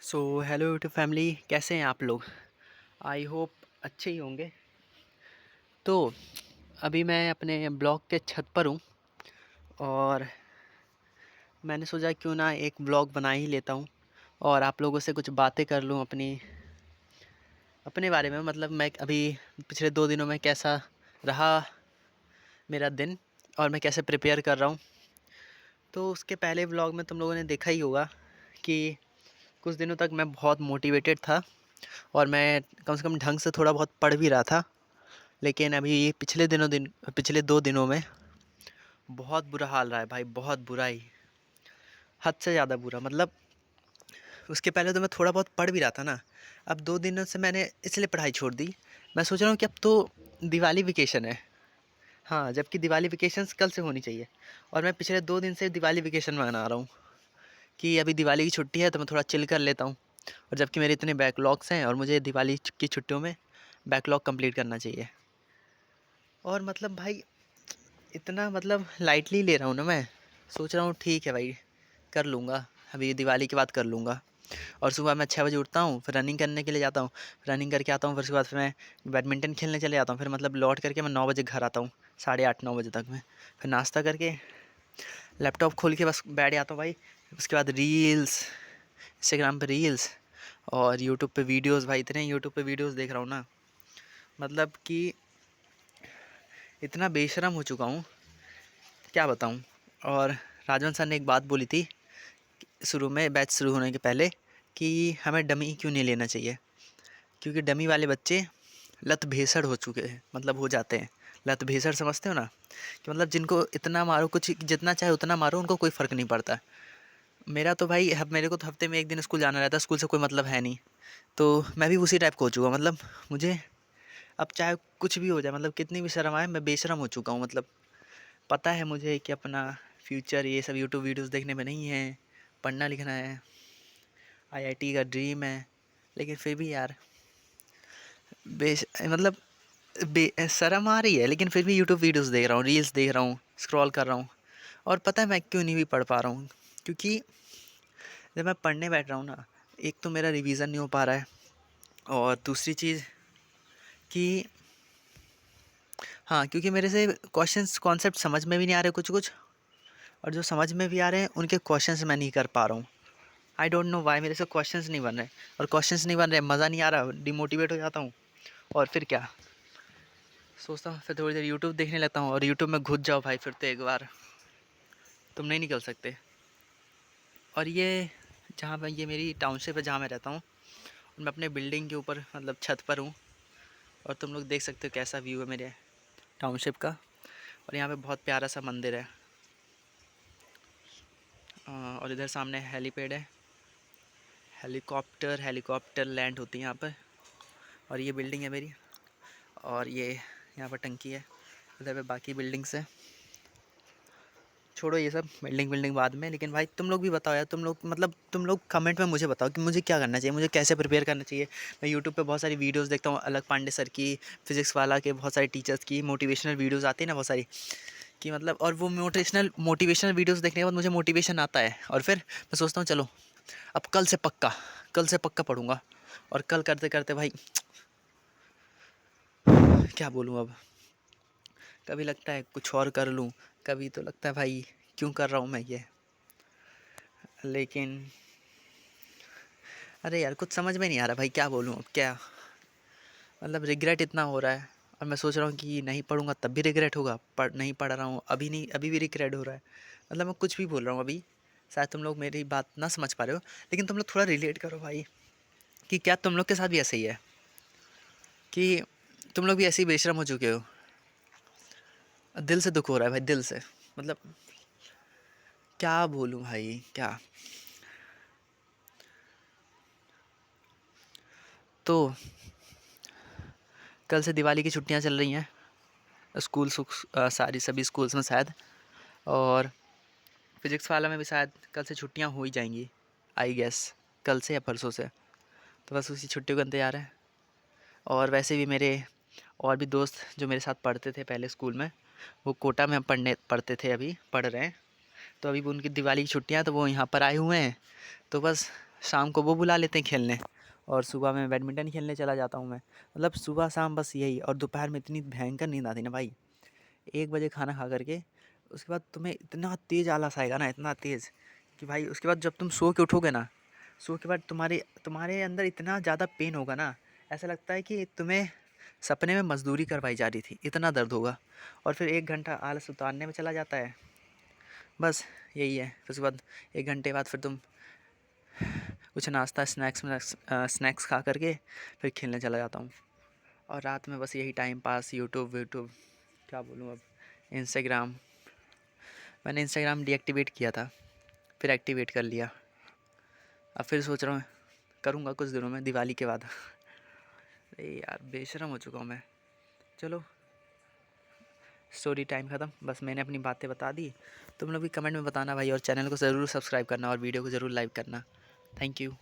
So hello YouTube family, कैसे हैं आप लोग। आई होप अच्छे ही होंगे। तो अभी मैं अपने ब्लॉग के छत पर हूँ और मैंने सोचा क्यों ना एक ब्लॉग बना ही लेता हूँ और आप लोगों से कुछ बातें कर लूँ अपने बारे में। मतलब मैं अभी पिछले 2 दिनों में कैसा रहा मेरा दिन और मैं कैसे प्रिपेयर कर रहा हूँ। तो उसके पहले ब्लॉग में तुम लोगों ने देखा ही होगा कि कुछ दिनों तक मैं बहुत मोटिवेटेड था और मैं कम से कम ढंग से थोड़ा बहुत पढ़ भी रहा था। लेकिन अभी पिछले 2 दिनों में बहुत बुरा हाल रहा है भाई, बहुत बुरा ही, हद से ज़्यादा बुरा। मतलब उसके पहले तो मैं थोड़ा बहुत पढ़ भी रहा था ना। अब 2 दिनों से मैंने इसलिए पढ़ाई छोड़ दी। मैं सोच रहा हूँ कि अब तो दिवाली वेकेशन है। हाँ, जबकि दिवाली वेकेशंस कल से होनी चाहिए और मैं पिछले 2 दिन से दिवाली वेकेशन मना रहा हूँ कि अभी दिवाली की छुट्टी है तो मैं थोड़ा चिल कर लेता हूँ। और जबकि मेरे इतने बैकलॉग्स हैं और मुझे दिवाली की छुट्टियों में बैकलॉग कंप्लीट करना चाहिए। और मतलब भाई इतना मतलब लाइटली ले रहा हूँ ना मैं। सोच रहा हूँ ठीक है भाई, कर लूँगा, अभी दिवाली के बाद कर लूँगा। और सुबह मैं 6 बजे उठता हूँ, फिर रनिंग करने के लिए जाता हूँ। रनिंग करके आता हूँ, फिर उसके बाद फिर मैं बैडमिंटन खेलने चले जाता हूँ। फिर मतलब लौट करके मैं 9 बजे घर आता हूँ, 8:30-9 बजे तक में। फिर नाश्ता करके लैपटॉप खोल के बस बैठ जाता हूँ भाई। उसके बाद रील्स, इंस्टाग्राम पे रील्स और यूट्यूब पे वीडियोज़। भाई इतने यूट्यूब पे वीडियोज़ देख रहा हूँ ना, मतलब कि इतना बेशरम हो चुका हूँ, क्या बताऊँ। और राजवंश सर ने एक बात बोली थी शुरू में, बैच शुरू होने के पहले, कि हमें डमी क्यों नहीं लेना चाहिए, क्योंकि डमी वाले बच्चे लत भेसड़ हो चुके हैं, मतलब हो जाते हैं। लत भेसड़ समझते हो ना, कि मतलब जिनको इतना मारो, कुछ जितना चाहे उतना मारो, उनको कोई फ़र्क नहीं पड़ता। मेरा तो भाई मेरे को तो हफ्ते में 1 दिन स्कूल जाना रहता है, स्कूल से कोई मतलब है नहीं। तो मैं भी उसी टाइप का हो चुका हूँ। मतलब मुझे अब चाहे कुछ भी हो जाए, मतलब कितनी भी शर्म आए, मैं बेशरम हो चुका हूँ। मतलब पता है मुझे कि अपना फ्यूचर ये सब यूट्यूब वीडियोस देखने में नहीं है, पढ़ना लिखना है, आईआईटी का ड्रीम है। लेकिन फिर भी यार मतलब शर्म आ रही है, लेकिन फिर भी यूट्यूब वीडियोस देख रहा हूँ, रील्स देख रहा हूँ, स्क्रॉल कर रहा हूँ। और पता है मैं क्यों नहीं भी पढ़ पा रहा हूँ, क्योंकि जब मैं पढ़ने बैठ रहा हूँ ना, एक तो मेरा रिवीजन नहीं हो पा रहा है और दूसरी चीज़ कि हाँ, क्योंकि मेरे से क्वेश्चंस कॉन्सेप्ट समझ में भी नहीं आ रहे कुछ कुछ, और जो समझ में भी आ रहे हैं उनके क्वेश्चंस मैं नहीं कर पा रहा हूँ। आई डोंट नो वाई मेरे से क्वेश्चंस नहीं बन रहे। और क्वेश्चंस नहीं बन रहे, मज़ा नहीं आ रहा, डिमोटिवेट हो जाता हूँ। और फिर क्या सोचता हूँ, फिर थोड़ी देर यूट्यूब देखने लगता हूँ और यूट्यूब में घुस जाओ भाई, फिर तो एक बार तुम नहीं निकल सकते। और ये जहाँ मैं, ये मेरी टाउनशिप है जहाँ मैं रहता हूँ, और मैं अपने बिल्डिंग के ऊपर मतलब छत पर हूँ। और तुम लोग देख सकते हो कैसा व्यू है मेरे टाउनशिप का। और यहाँ पे बहुत प्यारा सा मंदिर है। और इधर सामने हेलीपैड है, हेलीकॉप्टर लैंड होती है यहाँ पर। और ये बिल्डिंग है मेरी, और ये यहाँ पर टंकी है। इधर पे बाकी बिल्डिंग्स है। छोड़ो ये सब, बिल्डिंग बाद में। लेकिन भाई तुम लोग भी बताओ यार, तुम लोग मतलब तुम लोग कमेंट में मुझे बताओ कि मुझे क्या करना चाहिए, मुझे कैसे प्रिपेयर करना चाहिए। मैं यूट्यूब पे बहुत सारी वीडियोस देखता हूँ, अलग पांडे सर की, फिजिक्स वाला के, बहुत सारे टीचर्स की मोटिवेशनल वीडियोस आती है ना बहुत सारी, कि मतलब, और वो मोटिवेशनल वीडियोस देखने के बाद मुझे मोटिवेशन आता है। और फिर मैं सोचता हूँ चलो अब कल से पक्का पढ़ूंगा। और कल करते करते भाई क्या बोलूँ अब, कभी लगता है कुछ और कर लूँ, कभी तो लगता है भाई क्यों कर रहा हूँ मैं ये। लेकिन अरे यार कुछ समझ में नहीं आ रहा भाई, क्या बोलूँ अब, क्या मतलब रिग्रेट इतना हो रहा है। और मैं सोच रहा हूँ कि नहीं पढ़ूंगा तब भी रिग्रेट होगा, नहीं पढ़ रहा हूँ अभी, नहीं अभी भी रिग्रेट हो रहा है। मतलब मैं कुछ भी बोल रहा हूँ अभी, शायद तुम लोग मेरी बात ना समझ पा रहे हो, लेकिन तुम लोग थोड़ा रिलेट करो भाई, कि क्या तुम लोग के साथ भी ऐसे ही है, कि तुम लोग भी ऐसे ही बेशरम हो चुके हो। दिल से दुख हो रहा है भाई, दिल से। मतलब क्या बोलूँ भाई, क्या। तो कल से दिवाली की छुट्टियां चल रही हैं, सारी सभी स्कूल्स में शायद। और फिजिक्स वाला में भी शायद कल से छुट्टियां हो ही जाएंगी, आई गेस कल से या परसों से। तो बस उसी छुट्टियों का इंतज़ार है। और वैसे भी मेरे और भी दोस्त जो मेरे साथ पढ़ते थे पहले स्कूल में, वो कोटा में पढ़ते थे, अभी पढ़ रहे हैं। तो अभी भी उनकी दिवाली की छुट्टियां, तो वो यहाँ पर आए हुए हैं। तो बस शाम को वो बुला लेते हैं खेलने, और सुबह में बैडमिंटन खेलने चला जाता हूँ मैं। मतलब सुबह शाम बस यही, और दोपहर में इतनी भयंकर नींद आती ना भाई, 1 बजे खाना खा करके उसके बाद तुम्हें इतना तेज़ आलस आएगा ना, इतना तेज़ कि भाई उसके बाद जब तुम सो के उठोगे ना, सो के बाद तुम्हारे तुम्हारे अंदर इतना ज़्यादा पेन होगा ना, ऐसा लगता है कि तुम्हें सपने में मजदूरी करवाई जा रही थी, इतना दर्द होगा। और फिर 1 घंटा आलस उतारने में चला जाता है, बस यही है। फिर उसके बाद 1 घंटे बाद फिर तुम कुछ नाश्ता स्नैक्स खा करके फिर खेलने चला जाता हूँ। और रात में बस यही टाइम पास, यूट्यूब यूट्यूब क्या बोलूँ अब, इंस्टाग्राम। मैंने इंस्टाग्राम डीएक्टिवेट किया था, फिर एक्टिवेट कर लिया। अब फिर सोच रहा हूँ करूँगा कुछ दिनों में, दिवाली के बाद। अरे यार बेशरम हो चुका हूँ मैं। चलो, स्टोरी टाइम ख़त्म, बस मैंने अपनी बातें बता दी। तुम लोग भी कमेंट में बताना भाई, और चैनल को ज़रूर सब्सक्राइब करना और वीडियो को ज़रूर लाइक करना। Thank you.